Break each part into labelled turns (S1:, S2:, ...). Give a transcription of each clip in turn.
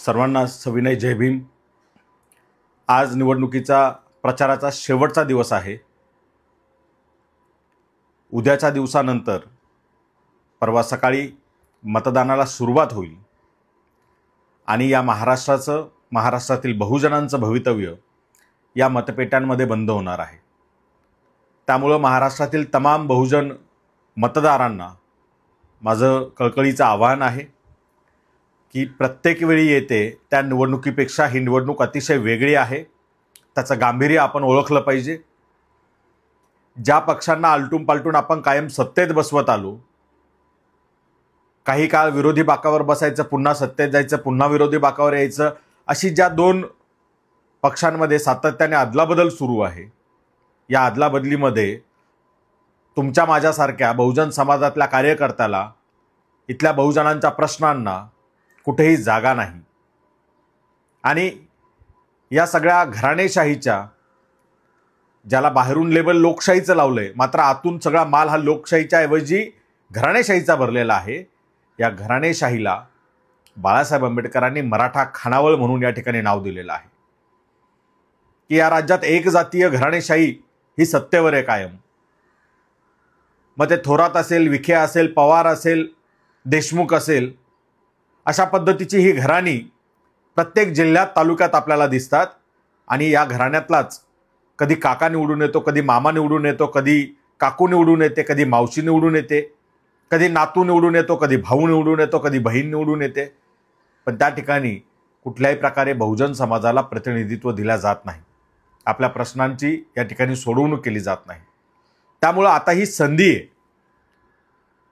S1: सर्वांना सविनय जय भीम। आज निवडणुकीचा प्रचाराचा शेवटचा दिवस आहे। उद्याच्या दिवसानंतर परवा सकाळी मतदानाला सुरुवात होईल आणि या महाराष्ट्रातील बहुजनांचं भवितव्य या मतपेट्यांमध्ये बंद होणार आहे। त्यामुळे महाराष्ट्रातील तमाम बहुजन मतदारांना माझं कळकळीचं आवाहन आहे की प्रत्येक वेळी येते त्या निवडणुकीपेक्षा ही निवडणूक अतिशय वेगळी आहे। त्याचं गांभीर्य आपण ओळखलं पाहिजे। ज्या पक्षांना आलटून पालटून आपण कायम सत्तेत बसवत आलो, काही काळ विरोधी बाकावर बसायचं, पुन्हा सत्तेत जायचं, पुन्हा विरोधी बाकावर यायचं, अशी ज्या दोन पक्षांमध्ये सातत्याने अदलाबदल सुरू आहे, या अदलाबदलीमध्ये तुमच्या माझ्यासारख्या बहुजन समाजातल्या कार्यकर्त्याला, इथल्या बहुजनांच्या प्रश्नांना कुठेही जागा नाही। आणि या सगळ्या घराणेशाहीच्या, ज्याला बाहेरून लेबल लोकशाहीचं लावलंय, मात्र आतून सगळा माल हा लोकशाहीच्या ऐवजी घराणेशाहीचा भरलेला आहे। या घराणेशाहीला बाळासाहेब आंबेडकरांनी मराठा खानावळ म्हणून या ठिकाणी नाव दिलेलं आहे की या राज्यात एक जातीय घराणेशाही ही सत्तेवर आहे कायम। मग ते थोरात असेल, विखे असेल, पवार असेल, देशमुख असेल, अशा पद्धतीची ही घराणी प्रत्येक जिल्ह्यात तालुक्यात आपल्याला दिसतात। आणि या घराण्यातलाच कधी काका निवडून येतो, कधी मामा निवडून येतो, कधी काकू निवडून येते, कधी मावशी निवडून येते, कधी नातू निवडून येतो, कधी भाऊ निवडून येतो, कधी बहीण निवडून येते। पण त्या ठिकाणी कुठल्याही प्रकारे बहुजन समाजाला प्रतिनिधित्व दिले जात नाही। आपल्या प्रश्नांची या ठिकाणी सोडवणूक केली जात नाही। त्यामुळे आता ही संधी आहे।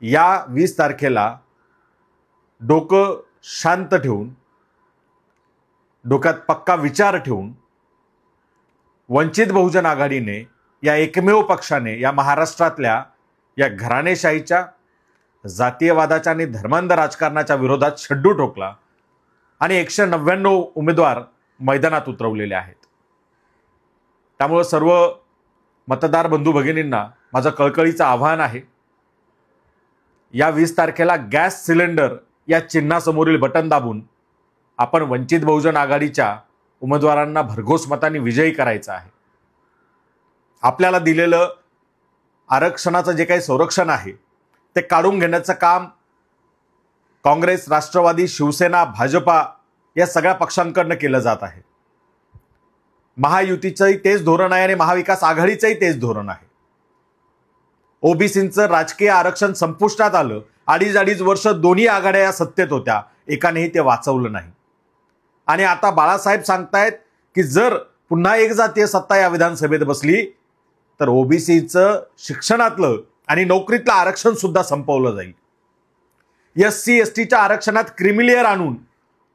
S1: या 20 तारखेला डोकं शांत ठेवून, डोक्यात पक्का विचार ठेवून वंचित बहुजन आघाडीने, या एकमेव पक्षाने या महाराष्ट्रातल्या या घराणेशाहीच्या, जातीयवादाच्या आणि धर्मांध राजकारणाच्या विरोधात शड्डू ठोकला आणि 199 उमेदवार मैदानात उतरवलेले आहेत। त्यामुळे सर्व मतदार बंधू भगिनींना माझं कळकळीचं आवाहन आहे, या 20 तारखेला गॅस सिलेंडर या चिन्हासमोरील बटन दाबून आपण वंचित बहुजन आघाडीच्या उमेदवारांना भरघोस मतांनी विजयी करायचं आहे। आपल्याला दिलेलं आरक्षणाचं जे काही संरक्षण आहे ते काढून घेण्याचं काम काँग्रेस, राष्ट्रवादी, शिवसेना, भाजपा या सगळ्या पक्षांकडून केलं जात आहे। महायुतीचंही तेच धोरण आहे आणि महाविकास आघाडीचंही तेच धोरण आहे। ओबीसींचं राजकीय आरक्षण संपुष्टात आलं। अडीच वर्ष दोन्ही आघाड्या या सत्तेत होत्या, एकानेही ते वाचवलं नाही। आणि आता बाळासाहेब सांगतायत की जर पुन्हा एक जातीय सत्ता या विधानसभेत बसली तर ओबीसीचं शिक्षणातलं आणि नोकरीतलं आरक्षण सुद्धा संपवलं जाईल। एससी एसटीच्या आरक्षणात क्रिमिलेअर आणून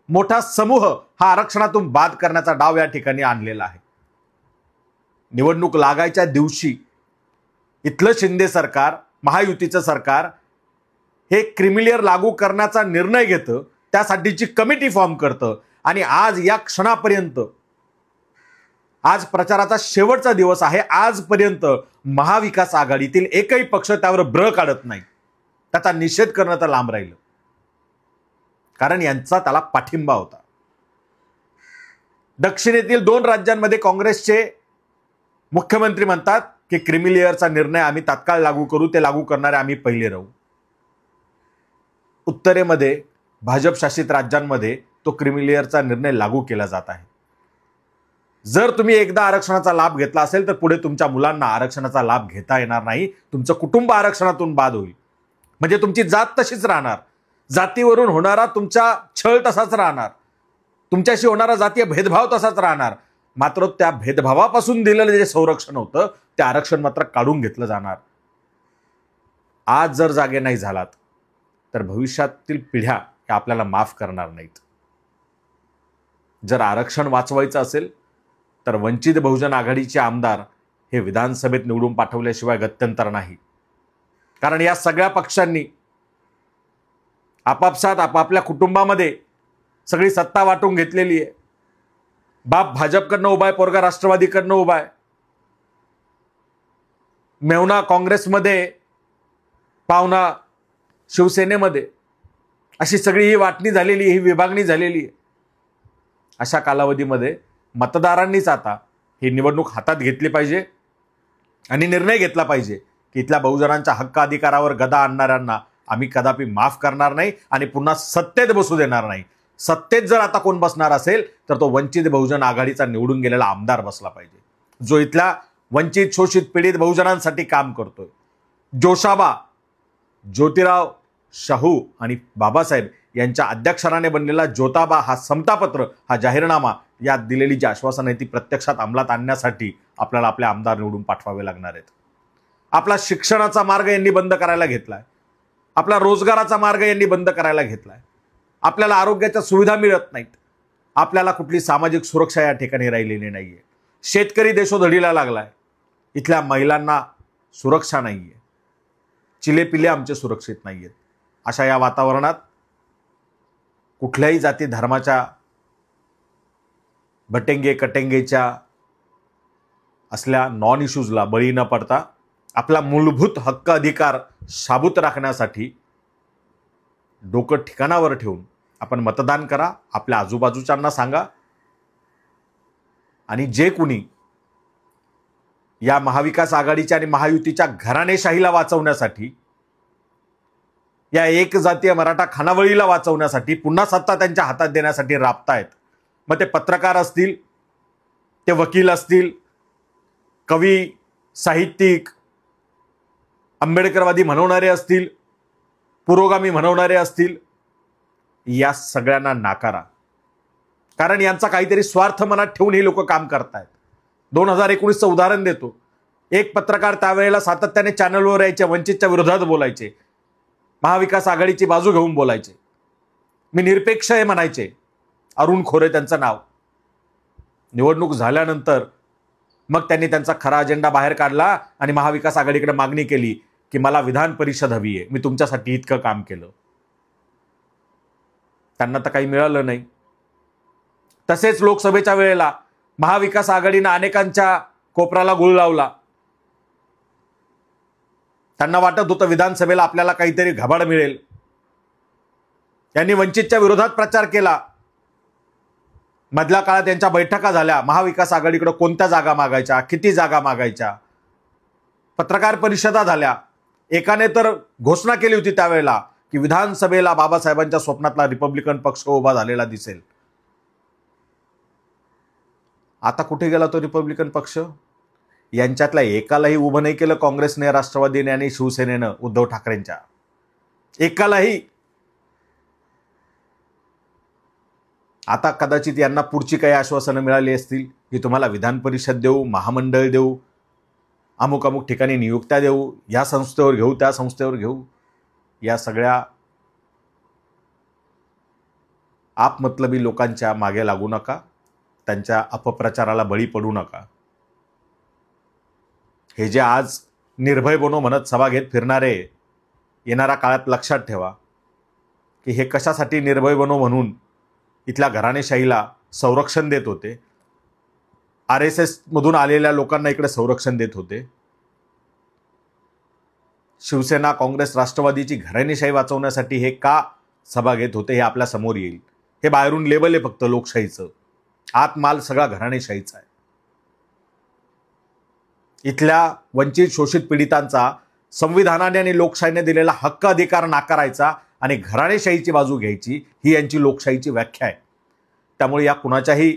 S1: मोठा समूह हा आरक्षणातून बाद करण्याचा डाव या ठिकाणी आणलेला आहे। निवडणूक लागायच्या दिवशी इथलं शिंदे सरकार, महायुतीचं सरकार हे क्रिमिलेअर लागू करण्याचा निर्णय घेतं, त्यासाठीची कमिटी फॉर्म करतं आणि आज या क्षणापर्यंत, आज प्रचाराचा शेवटचा दिवस आहे, आजपर्यंत महाविकास आघाडीतील एकही पक्ष त्यावर ब्र काढत नाही। त्याचा निषेध करणं तर लांब राहिलं, कारण यांचा त्याला पाठिंबा होता। दक्षिणेतील 2 राज्यांमध्ये काँग्रेसचे मुख्यमंत्री म्हणतात की क्रिमिलेअरचा निर्णय आम्ही तात्काळ लागू करू, ते लागू करणारे आम्ही पहिले राहू। उत्तरेमध्ये भाजप शासित राज्यांमध्ये तो क्रिमिलेअरचा निर्णय लागू केला जात आहे। जर तुम्ही एकदा आरक्षणाचा लाभ घेतला असेल तर पुढे तुमच्या मुलांना आरक्षणाचा लाभ घेता येणार नाही। तुमचं कुटुंब आरक्षणातून बाद होईल, म्हणजे तुमची जात तशीच राहणार, जातीवरून होणारा तुमचा छळ तसाच राहणार, तुमच्याशी होणारा जातीय भेदभाव तसाच राहणार। मात्र त्या भेदभावापासून दिलेलं जे संरक्षण होतं ते आरक्षण मात्र काढून घेतलं जाणार। आज जर जागे नाही झालात तर भविष्यातील पिढ्या त्या आपल्याला माफ करणार नाहीत। जर आरक्षण वाचवायचं असेल तर वंचित बहुजन आघाडीचे आमदार हे विधानसभेत निवडून पाठवल्याशिवाय गत्यंतर नाही। कारण या सगळ्या पक्षांनी आपापसात आपापल्या कुटुंबामध्ये सगळी सत्ता वाटून घेतलेली आहे। बाप भाजपकडनं उभा आहे, पोरगा राष्ट्रवादीकडनं उभा आहे, मेहुणा काँग्रेसमध्ये, पाहुणा शिवसेनेमध्ये, अशी सगळी ही वाटणी झालेली, ही विभागणी झालेली आहे। अशा कालावधीमध्ये मतदारांनीच आता ही निवडणूक हातात घेतली पाहिजे आणि निर्णय घेतला पाहिजे की इथल्या बहुजनांच्या हक्क अधिकारावर गदा आणणाऱ्यांना आम्ही कदापि माफ करणार नाही आणि पुन्हा सत्तेत बसू देणार नाही. सत्तेत जर आता कोण बसणार असेल तर तो वंचित बहुजन आघाडीचा निवडून गेलेला आमदार बसला पाहिजे, जो इथल्या वंचित शोषित पीडित बहुजनांसाठी काम करतोय. जोशाबा, ज्योतिराव शाहू आणि बाबासाहेब यांच्या अध्यक्षराने बनलेला ज्योताबा हा समतापत्र, हा जाहीरनामा, यात दिलेली जी आश्वासन आहे ती प्रत्यक्षात अंमलात आणण्यासाठी आपल्याला आपले आमदार निवडून पाठवावे लागणार आहेत. आपला शिक्षणाचा मार्ग यांनी बंद करायला घेतलाय, आपला रोजगाराचा मार्ग यांनी बंद करायला घेतलाय, आपल्याला आरोग्याच्या सुविधा मिळत नाहीत, आपल्याला कुठली सामाजिक सुरक्षा या ठिकाणी राहिलेली नाहीये. शेतकरी देशोधडीला लागलाय, इथल्या महिलांना सुरक्षा नाहीये, चिलेपिले आमचे सुरक्षित नाहीयेत. अशा या वातावरणात कुठल्याही जाती धर्माच्या भटेंगे कटेंगेच्या असल्या नॉन इश्यूजला बळी न पडता आपला मूलभूत हक्क अधिकार शाबूत राखण्यासाठी डोकं ठिकाणावर ठेवून आपण मतदान करा, आपल्या आजूबाजूच्यांना सांगा आणि जे कुणी या महाविकास आघाडीच्या आणि महायुतीच्या घराणेशाहीला वाचवण्यासाठी, या एक जातीय मराठा खानावळीला वाचवण्यासाठी, पुन्हा सत्ता त्यांच्या हातात देण्यासाठी राबतायत, मग ते पत्रकार असतील, ते वकील असतील, कवी, साहित्यिक, आंबेडकरवादी म्हणवणारे असतील, पुरोगामी म्हणवणारे असतील, या सगळ्यांना नाकारा. कारण यांचा काहीतरी स्वार्थ मनात ठेवून हे लोक काम करतायत. 2019चं उदाहरण देतो. एक पत्रकार त्यावेळेला सातत्याने चॅनलवर यायचे, वंचितच्या विरोधात बोलायचे, महाविकास आघाडीची बाजू घेऊन बोलायचे, मी निरपेक्ष आहे म्हणायचे. अरुण खोरे त्यांचं नाव. निवडणूक झाल्यानंतर मग त्यांनी त्यांचा खरा अजेंडा बाहेर काढला आणि महाविकास आघाडीकडे मागणी केली की मला विधान परिषद हवी आहे, मी तुमच्यासाठी इतकं काम केलं. त्यांना तर काही मिळालं नाही. तसेच लोकसभेच्या वेळेला महाविकास आघाडीनं अनेकांच्या कोपराला गुळ लावला. त्यांना वाटत होतं विधानसभेला आपल्याला काहीतरी घबाड मिळेल. त्यांनी वंचितच्या विरोधात प्रचार केला. मधल्या काळात यांच्या बैठका झाल्या, महाविकास आघाडीकडे कोणत्या जागा मागायच्या, किती जागा मागायच्या, पत्रकार परिषदा झाल्या. एकाने तर घोषणा केली होती त्यावेळेला की विधानसभेला बाबासाहेबांच्या स्वप्नातला रिपब्लिकन पक्ष उभा झालेला दिसेल. आता कुठे गेला तो रिपब्लिकन पक्ष? यांच्यातला एकालाही उभं नाही केलं काँग्रेसने, राष्ट्रवादीने आणि शिवसेनेनं उद्धव ठाकरेंच्या. एकालाही. आता कदाचित यांना पुढची काही आश्वासनं मिळाली असतील की तुम्हाला विधान परिषद देऊ, महामंडळ देऊ, अमुक अमुक ठिकाणी नियुक्त्या देऊ, या संस्थेवर घेऊ, त्या संस्थेवर घेऊ. या सगळ्या आपमतलबी लोकांच्या मागे लागू नका, त्यांच्या अपप्रचाराला बळी पडू नका. हे जे आज निर्भय बनो म्हणत सभा घेत फिरणारे, येणाऱ्या काळात लक्षात ठेवा की हे कशासाठी निर्भय बनो म्हणून इथल्या घराणेशाहीला संरक्षण देत होते. RSS मधून आलेल्या लोकांना इकडे संरक्षण देत होते. शिवसेना, काँग्रेस, राष्ट्रवादीची घराणेशाही वाचवण्यासाठी हे का सभा घेत होते हे आपल्या समोर येईल. हे बाहेरून लेबल आहे फक्त लोकशाहीचं, आत माल सगळा घराणेशाहीचा आहे. इथल्या वंचित शोषित पीडितांचा संविधानाने आणि लोकशाहीने दिलेला हक्क अधिकार नाकारायचा आणि घराणेशाहीची बाजू घ्यायची, ही यांची लोकशाहीची व्याख्या आहे. त्यामुळे या कुणाच्याही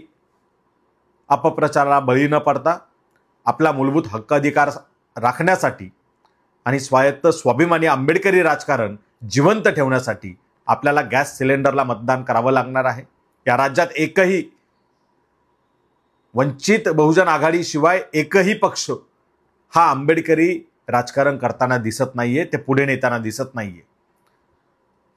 S1: अपप्रचाराला बळी न पडता आपला मूलभूत हक्क अधिकार राखण्यासाठी आणि स्वायत्त स्वाभिमानी आंबेडकरी राजकारण जिवंत ठेवण्यासाठी आपल्याला गॅस सिलेंडरला मतदान करावं लागणार आहे. या राज्यात एकही वंचित बहुजन आघाडीशिवाय एकही पक्ष हा आंबेडकरी राजकारण करताना दिसत नाहीये, ते पुढे नेताना दिसत नाहीये.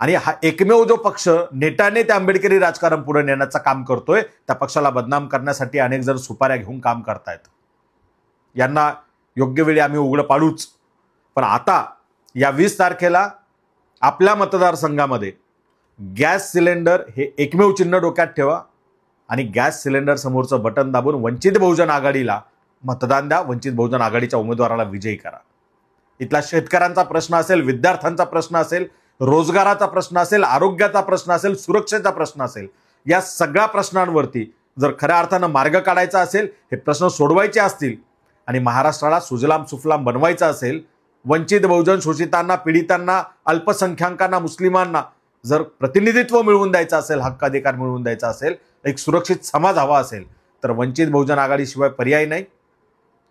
S1: आणि हा एकमेव जो पक्ष नेटाने ते आंबेडकरी राजकारण पुढे नेण्याचं काम करतोय, त्या पक्षाला बदनाम करण्यासाठी अनेक जण सुपाऱ्या घेऊन काम करतायत. यांना योग्य वेळी आम्ही उघडं पाडूच. पण आता या 20 तारखेला आपल्या मतदारसंघामध्ये गॅस सिलेंडर हे एकमेव चिन्ह डोक्यात ठेवा आणि गॅस सिलेंडर समोरचं बटन दाबून वंचित बहुजन आघाडीला मतदान द्या. वंचित बहुजन आघाडीच्या उमेदवाराला विजयी करा. इथला शेतकऱ्यांचा प्रश्न असेल, विद्यार्थ्यांचा प्रश्न असेल, रोजगाराचा प्रश्न असेल, आरोग्याचा प्रश्न असेल, सुरक्षेचा प्रश्न असेल, या सगळ्या प्रश्नांवरती जर खऱ्या अर्थानं मार्ग काढायचा असेल, हे प्रश्न सोडवायचे असतील आणि महाराष्ट्राला सुजलाम सुफलाम बनवायचं असेल, वंचित बहुजन शोषितांना, पीडितांना, अल्पसंख्याकांना, मुस्लिमांना जर प्रतिनिधित्व मिळवून द्यायचं असेल, हक्क अधिकार मिळवून द्यायचा असेल, एक सुरक्षित समाज हवा असेल, तर वंचित बहुजन आघाडीशिवाय पर्याय नाही.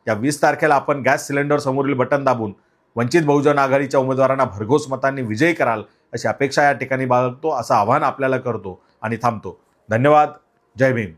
S1: या 20 तारखेला आपण गॅस सिलेंडर समोरील बटन दाबून वंचित बहुजन आघाडीच्या उमेदवारांना भरघोस मतांनी विजयी कराल अशी अपेक्षा या ठिकाणी बाळगतो, असं आवाहन आपल्याला करतो आणि थांबतो. धन्यवाद. जय भीम.